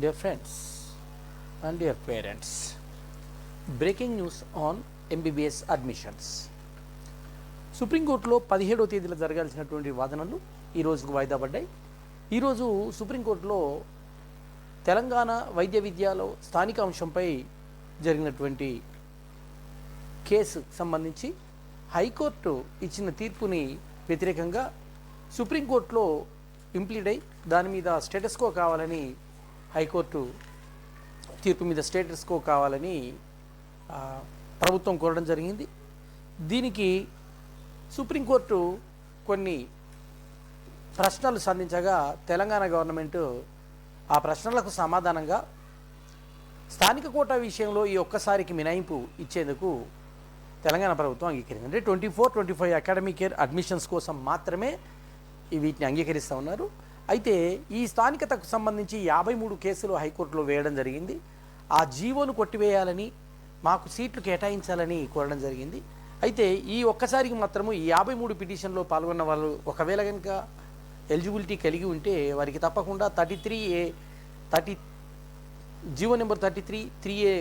Dear friends and dear parents, breaking news on MBBS admissions. సుప్రీంకోర్టులో 17వ తేదీలో జరగాల్సినటువంటి వాదనలు ఈ రోజుకు వాయిదా పడ్డాయి. ఈరోజు సుప్రీంకోర్టులో తెలంగాణ వైద్య విద్యలో స్థానిక అంశంపై జరిగినటువంటి కేసు సంబంధించి హైకోర్టు ఇచ్చిన తీర్పుని వ్యతిరేకంగా సుప్రీంకోర్టులో ఇంప్లీడ్ అయి దాని మీద స్టేటస్ కో కావాలని హైకోర్టు తీర్పు మీద స్టేటస్ కో కావాలని ప్రభుత్వం కోరడం జరిగింది. దీనికి సుప్రీంకోర్టు కొన్ని ప్రశ్నలు సంధించగా తెలంగాణ గవర్నమెంట్ ఆ ప్రశ్నలకు సమాధానంగా స్థానిక కోటా విషయంలో ఈ ఒక్కసారికి మినహాయింపు ఇచ్చేందుకు తెలంగాణ ప్రభుత్వం అంగీకరించింది. అంటే 24-25 అకాడమిక్ ఇయర్ అడ్మిషన్స్ కోసం మాత్రమే వీటిని అంగీకరిస్తూ ఉన్నారు. అయితే ఈ స్థానికతకు సంబంధించి 53 కేసులు హైకోర్టులో వేయడం జరిగింది. ఆ జీవోను కొట్టివేయాలని, మాకు సీట్లు కేటాయించాలని కోరడం జరిగింది. అయితే ఈ ఒక్కసారికి మాత్రము ఈ 53 పిటిషన్లో పాల్గొన్న వాళ్ళు ఒకవేళ కనుక ఎలిజిబిలిటీ కలిగి ఉంటే వారికి తప్పకుండా 33A జీవో నెంబర్ 3A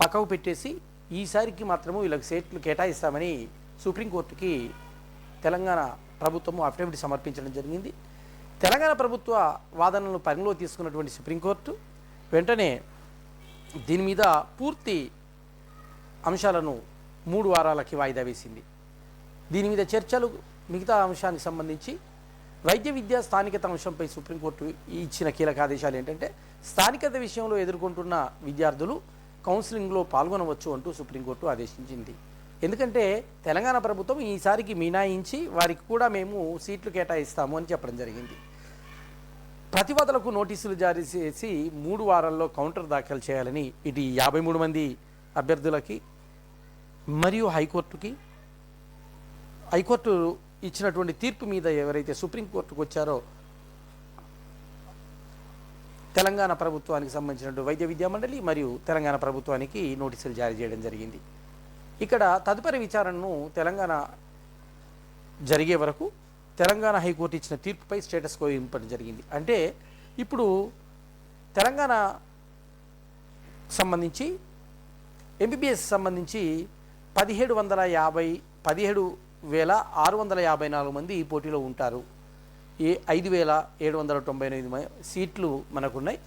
పక్కకు పెట్టేసి ఈసారికి మాత్రము వీళ్ళకి సీట్లు కేటాయిస్తామని సుప్రీంకోర్టుకి తెలంగాణ ప్రభుత్వము అఫిడవిట్ సమర్పించడం జరిగింది. తెలంగాణ ప్రభుత్వ వాదనలను పరిగణలో తీసుకున్నటువంటి సుప్రీంకోర్టు వెంటనే దీని మీద పూర్తి అంశాలను 3 వారాలకి వాయిదా వేసింది. దీని మీద చర్చలు మిగతా అంశానికి సంబంధించి వైద్య విద్యా స్థానికత అంశంపై సుప్రీంకోర్టు ఇచ్చిన కీలక ఆదేశాలు ఏంటంటే స్థానికత విషయంలో ఎదుర్కొంటున్న విద్యార్థులు కౌన్సిలింగ్లో పాల్గొనవచ్చు అంటూ సుప్రీంకోర్టు ఆదేశించింది. ఎందుకంటే తెలంగాణ ప్రభుత్వం ఈసారికి మినాయించి వారికి కూడా మేము సీట్లు కేటాయిస్తాము అని చెప్పడం జరిగింది. ప్రతివాదులకు నోటీసులు జారీ చేసి 3 వారాల్లో కౌంటర్ దాఖలు చేయాలని ఇటు 53 మంది అభ్యర్థులకి మరియు హైకోర్టు ఇచ్చినటువంటి తీర్పు మీద ఎవరైతే సుప్రీంకోర్టుకు వచ్చారో తెలంగాణ ప్రభుత్వానికి సంబంధించినటువంటి వైద్య విద్యా మండలి మరియు తెలంగాణ ప్రభుత్వానికి నోటీసులు జారీ చేయడం జరిగింది. ఇక్కడ తదుపరి విచారణను తెలంగాణ జరిగే వరకు తెలంగాణ హైకోర్టు ఇచ్చిన తీర్పుపై స్టేటస్ కో ఇవ్వడం జరిగింది. అంటే ఇప్పుడు తెలంగాణ సంబంధించి ఎంబీబీఎస్ సంబంధించి 17,654 మంది ఈ పోటీలో ఉంటారు. 5,798 సీట్లు మనకున్నాయి.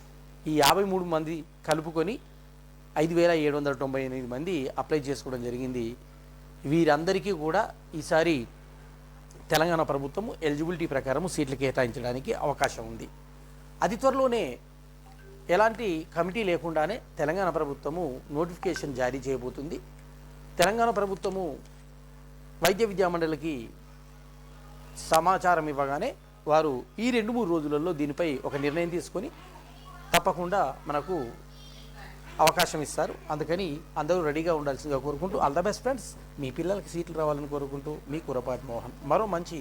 ఈ 53 మంది కలుపుకొని 5,798 మంది అప్లై చేసుకోవడం జరిగింది. వీరందరికీ కూడా ఈసారి తెలంగాణ ప్రభుత్వము ఎలిజిబిలిటీ ప్రకారం సీట్లు కేటాయించడానికి అవకాశం ఉంది. అతి త్వరలోనే ఎలాంటి కమిటీ లేకుండానే తెలంగాణ ప్రభుత్వము నోటిఫికేషన్ జారీ చేయబోతుంది. తెలంగాణ ప్రభుత్వము వైద్య విద్యా మండలికి సమాచారం ఇవ్వగానే వారు ఈ 2-3 రోజులలో దీనిపై ఒక నిర్ణయం తీసుకొని తప్పకుండా మనకు అవకాశం ఇస్తారు. అందుకని అందరూ రెడీగా ఉండాల్సిందిగా కోరుకుంటూ ఆల్ ద బెస్ట్ ఫ్రెండ్స్. మీ పిల్లలకి సీట్లు రావాలని కోరుకుంటూ మీ కురపాటి మోహన్ మరో మంచి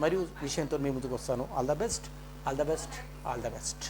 మరియు విషయంతో మీ ముందుకు వస్తాను. All the best, all the best, all the best.